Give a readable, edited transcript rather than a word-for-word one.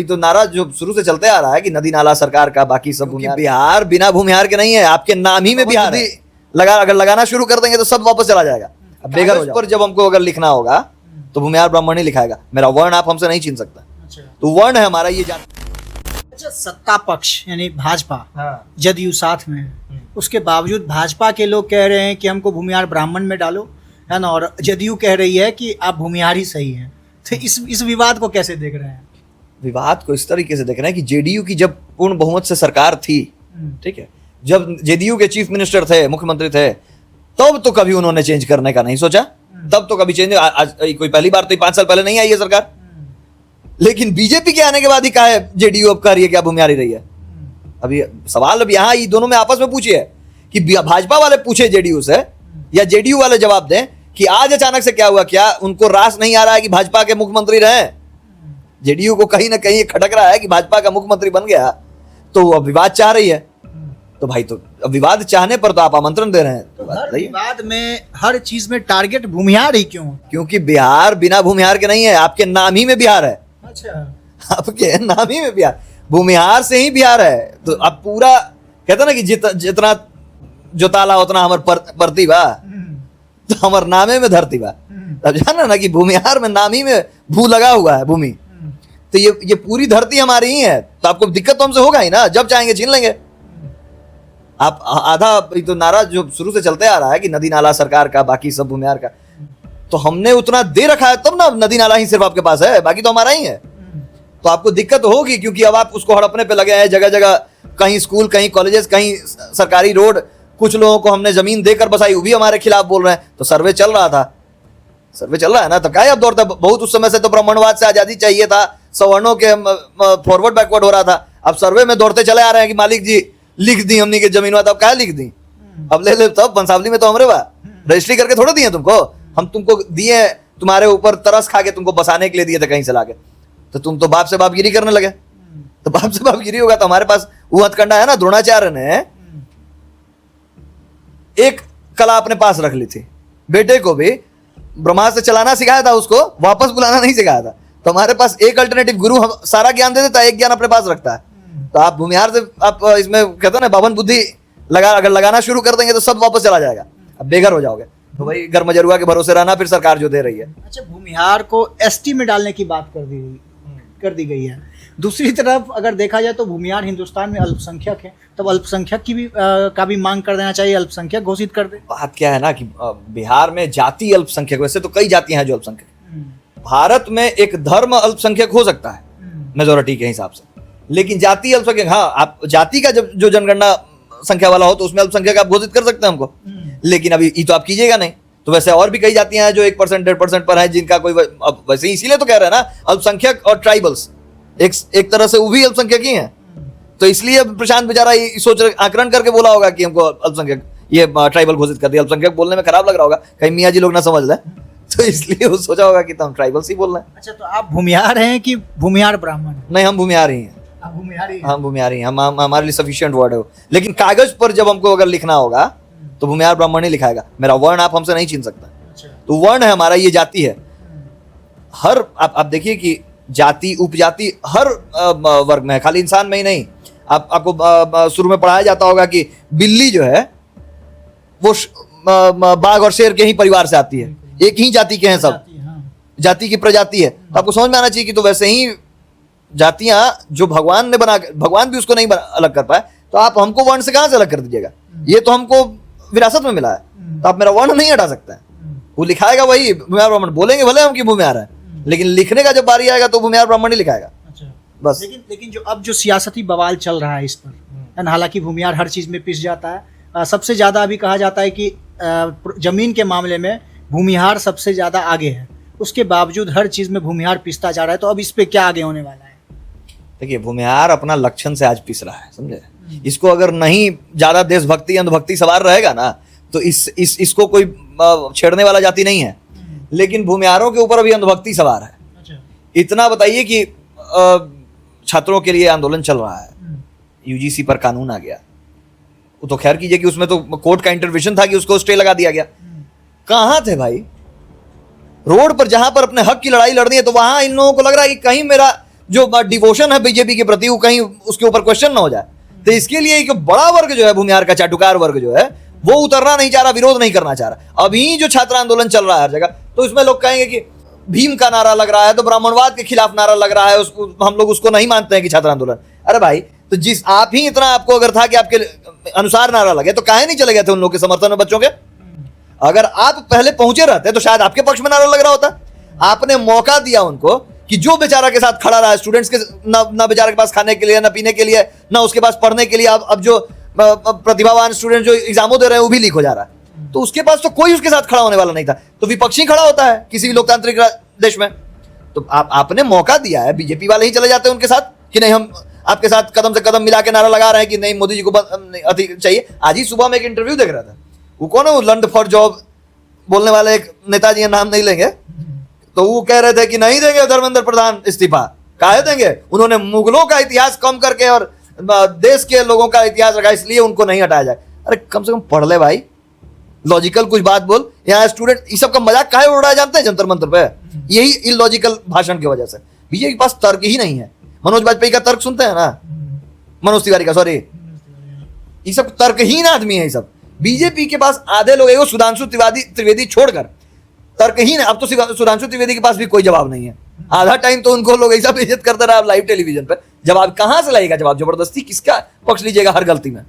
तो नारा जो शुरू से चलते आ रहा है कि नदी नाला सरकार का, बाकी सब भूमिहार। बिहार बिना भूमिहार के नहीं है, आपके नाम ही में बिहार है। अगर लगाना शुरू कर देंगे तो सब वापस चला जाएगा। अब बेघर हो जाओ। पर जब हमको अगर लिखना होगा तो भूमिहार ब्राह्मण ही लिखाएगा। मेरा वर्ण आप हमसे नहीं छीन सकता। तो वर्ण है हमारा ये जान। अच्छा, सत्ता पक्ष यानी भाजपा, जदयू साथ में है, उसके बावजूद भाजपा के लोग कह रहे हैं कि हमको भूमिहार ब्राह्मण में डालो, है ना, और जदयू कह रही है कि आप भूमिहार ही सही है। तो इस विवाद को कैसे देख रहे हैं? विवाद को इस तरीके से देख रहे हैं कि जेडीयू की जब पूर्ण बहुमत से सरकार थी, ठीक है, जब जेडीयू के चीफ मिनिस्टर थे, मुख्यमंत्री थे, तब तो कभी उन्होंने चेंज करने का नहीं सोचा। तब तो कभी चेंज, आज कोई पहली बार तो 5 साल पहले नहीं आई है सरकार। लेकिन बीजेपी के आने के बाद ही कहा है जेडीयू अब कह रही है कि भूमिहार ही रही है। अभी सवाल अब यहाँ ये दोनों में आपस में पूछिए कि भाजपा वाले पूछे जेडीयू से या जेडीयू वाले जवाब दें कि आज अचानक से क्या हुआ, क्या उनको रास नहीं आ रहा है कि भाजपा के मुख्यमंत्री रहे? जेडीयू को कहीं ना कहीं खटक रहा है कि भाजपा का मुख्यमंत्री बन गया तो अब विवाद चाह रही है। तो भाई, तो अब विवाद चाहने पर तो आप आमंत्रण दे रहे हैं। तो हर विवाद में, हर चीज में टारगेट भूमिहार ही क्यों? क्योंकि बिहार बिना भूमिहार के नहीं है, आपके नाम ही में बिहार है। अच्छा, आपके नाम ही में बिहार, भूमिहार से ही बिहार है। तो अब पूरा कहते ना कि जितना जोताला उतना हमर परती बा, तो हमर नामे में धरती बा। अब जाना ना कि भूमिहार में नाम ही में भू लगा हुआ है, भूमि। तो ये पूरी धरती हमारी ही है। तो आपको दिक्कत तो हमसे होगा ही ना, जब चाहेंगे छीन लेंगे। आप आधा तो नारा जो शुरू से चलते आ रहा है कि नदी नाला सरकार का, बाकी सब भूमिहार का, तो हमने उतना दे रखा है तब ना नदी नाला ही सिर्फ आपके पास है, बाकी तो हमारा ही है। तो आपको दिक्कत होगी क्योंकि अब आप उसको हड़पने पे लगे हैं जगह जगह, कहीं स्कूल, कहीं कॉलेजेस, कहीं सरकारी रोड, कुछ लोगों को हमने जमीन देकर बसाई, वो भी हमारे खिलाफ बोल रहे हैं। तो सर्वे चल रहा था, सर्वे चल रहा है ना, तो क्या अब दौड़ता? बहुत उस समय से तो ब्राह्मणवाद से आजादी चाहिए था, सवर्णों के फॉरवर्ड बैकवर्ड हो रहा था। अब सर्वे में दौड़ते चले आ रहे हैं कि मालिक जी लिख दी हमने की जमीन, तो अब क्या लिख दी? अब ले ले, तब बंसावली में तो हमरे बा रजिस्ट्री करके थोड़ा दिए तुमको, हम तुमको दिए, तुम्हारे ऊपर तरस खा के तुमको बसाने के लिए दिए थे कहीं से लाके। तो तुम तो बाप से बापगिरी करने लगे। तो बाप से बापगिरी होगा तो हमारे पास वो हथकंडा है ना। द्रोणाचार्य ने एक कला अपने पास रख ली थी, बेटे को भी ब्रह्मास्त्र चलाना सिखाया था, उसको वापस बुलाना नहीं सिखाया था। तो हमारे पास एक अल्टरनेटिव गुरु सारा ज्ञान दे देता है, एक ज्ञान अपने पास रखता है। तो आप भूमिहार से आप इसमें कहते हैं ना बावन बुद्धि अगर लगाना शुरू कर देंगे तो सब वापस चला जाएगा। अब बेघर हो जाओगे। तो भाई घर मजरुआ के भरोसे रहना, फिर सरकार जो दे रही है। अच्छा, भूमिहार को एसटी में डालने की बात कर दी गई है। दूसरी तरफ अगर देखा जाए तो भूमिहार हिंदुस्तान में अल्पसंख्यक है, तब अल्पसंख्यक की भी का भी मांग कर देना चाहिए, अल्पसंख्यक घोषित कर दे। बात क्या है ना कि बिहार में जाति अल्पसंख्यक, वैसे तो कई जातियां हैं जो अल्पसंख्यक। भारत में एक धर्म अल्पसंख्यक हो सकता है मेजोरिटी के हिसाब से, लेकिन जाति अल्पसंख्यक, हाँ, आप जाति का जब जो जनगणना संख्या वाला हो तो उसमें अल्पसंख्यक आप घोषित कर सकते हैं हमको। लेकिन अभी ये तो आप कीजिएगा नहीं। तो वैसे और भी कई जातियां हैं जो 1%, 1.5% पर है, जिनका कोई वैसे इसीलिए तो कह रहे हैं ना अल्पसंख्यक और ट्राइबल्स एक तरह से वो भी अल्पसंख्यक ही है। तो इसलिए प्रशांत बेचारा ये सोच आकलन करके बोला होगा कि हमको अल्पसंख्यक, ये ट्राइबल घोषित कर दिया। अल्पसंख्यक बोलने में खराब लग रहा होगा, कहीं मियाँ जी लोग ना समझ लें, तो इसलिए वो सोचा होगा कि तो हम ट्राइबल्स ही बोल रहे हैं। अच्छा, तो आप भूमिहार हैं कि भूमिहार ब्राह्मण? नहीं, हम भूमिहार ही हैं। हम भूमिहार ही हैं, हमारे लिए सफिशिएंट वर्ड है वो। लेकिन कागज पर जब हमको अगर लिखना होगा तो भूमिहार ब्राह्मण ही लिखाएगा। मेरा वर्ण आप हमसे नहीं छीन सकता। तो वर्ण है हमारा, ये जाति है। हर आप देखिए कि जाति, उपजाति हर वर्ग में है, खाली इंसान में ही नहीं। आपको शुरू में पढ़ाया जाता होगा कि बिल्ली जो है वो बाघ और शेर के ही परिवार से आती है, एक ही जाति के हैं सब, जाति की प्रजाति है। तो आपको समझ में आना चाहिए कि तो वैसे ही जातियां जो भगवान ने बना, भगवान भी उसको नहीं अलग कर पाए, तो आप हमको वर्ण से कहां से अलग कर दीजिएगा? ये तो हमको विरासत में मिला है, तो आप मेरा वर्ण नहीं हटा सकते हैं। वो लिखाएगा वही भूमिहार ब्राह्मण, बोलेंगे भले हम कि भूमिहार है, लेकिन लिखने का जब बारी आएगा तो भूमिहार ब्राह्मण ही लिखाएगा। अच्छा, बस। लेकिन जो सियासती बवाल चल रहा है इस पर, हालांकि भूमिहार हर चीज में पिस जाता है। सबसे ज्यादा अभी कहा जाता है कि जमीन के मामले में भूमिहार सबसे ज्यादा आगे है, उसके बावजूद हर चीज में भूमिहार पिसता जा रहा है। तो अब इस पे क्या आगे होने वाला है? देखिए, भूमिहार अपना लक्षण से आज पिस रहा है, समझे? इसको अगर नहीं ज्यादा देशभक्ति, अंधभक्ति सवार रहेगा ना, तो इसको कोई छेड़ने वाला जाति नहीं है। लेकिन भूमिहारों के ऊपर अभी अंधभक्ति सवार है। अच्छा। इतना बताइए कि छात्रों के लिए आंदोलन चल रहा है, यूजीसी पर कानून आ गया, वो तो खैर कीजिए कि उसमें तो कोर्ट का इंटरवेंशन था कि उसको स्टे लगा दिया गया। कहां थे भाई? रोड पर जहां पर अपने हक की लड़ाई लड़नी है, तो वहां इन लोगों को लग रहा है कि कहीं मेरा जो डिवोशन है बीजेपी के प्रति वो कहीं उसके ऊपर क्वेश्चन ना हो जाए। तो इसके लिए एक बड़ा वर्ग जो है भूमिहार का चाटुकार वर्ग जो है वो उतरना नहीं चाह रहा, विरोध नहीं करना चाह रहा। अभी जो छात्र आंदोलन चल रहा है हर जगह, तो इसमें लोग कहेंगे कि भीम का नारा लग रहा है तो ब्राह्मणवाद के खिलाफ नारा लग रहा है, उसको हम लोग उसको नहीं मानते हैं कि छात्र आंदोलन। अरे भाई, तो जिस आप ही इतना आपको अगर था कि आपके अनुसार नारा लगे तो काहे नहीं चले गए थे उन लोग के समर्थन में बच्चों के? अगर आप पहले पहुंचे रहते तो शायद आपके पक्ष में नारा लग रहा होता। आपने मौका दिया उनको कि जो बेचारा के साथ खड़ा रहा है, स्टूडेंट्स के ना बेचारे के पास खाने के लिए, ना पीने के लिए, ना उसके पास पढ़ने के लिए। अब जो प्रतिभावान स्टूडेंट जो एग्जामों दे रहे हैं वो भी लीक हो जा रहा है, तो उसके पास तो कोई उसके साथ खड़ा होने वाला नहीं था। तो विपक्षी खड़ा होता है किसी भी लोकतांत्रिक देश में। तो आपने मौका दिया है, बीजेपी वाले ही चले जाते हैं उनके साथ कि नहीं हम आपके साथ कदम से कदम मिला के नारा लगा रहे हैं कि नहीं मोदी जी को अति चाहिए। आज ही सुबह में एक इंटरव्यू देख रहा था, वो कौन है वो लंड फॉर जॉब बोलने वाले एक नेताजी का नाम नहीं लेंगे, तो वो कह रहे थे कि नहीं देंगे धर्मेंद्र प्रधान इस्तीफा। काहे देंगे? उन्होंने मुगलों का इतिहास कम करके और देश के लोगों का इतिहास रखा, इसलिए उनको नहीं हटाया जाए। अरे कम से कम पढ़ ले भाई, लॉजिकल कुछ बात बोल। यहाँ स्टूडेंट इस सब का मजाक काहे उड़ाया जानते हैं जंतर मंतर पे? यही इलॉजिकल भाषण की वजह से। बीजेपी के पास तर्क ही नहीं है। मनोज वाजपेयी का तर्क सुनते हैं ना, मनोज तिवारी का, सॉरी, ये सब तर्कहीन आदमी है ये सब। बीजेपी के पास आधे लोग है, सुधांशु त्रिवेदी छोड़कर तर्कहीन है। अब तो सुधांशु त्रिवेदी के पास भी कोई जवाब नहीं है। आधा टाइम तो उनको लोग ऐसा बेइज्जत करते रहा लाइव टेलीविजन पे, जवाब कहां से लाएगा? जवाब जबरदस्ती किसका पक्ष लीजिएगा हर गलती में?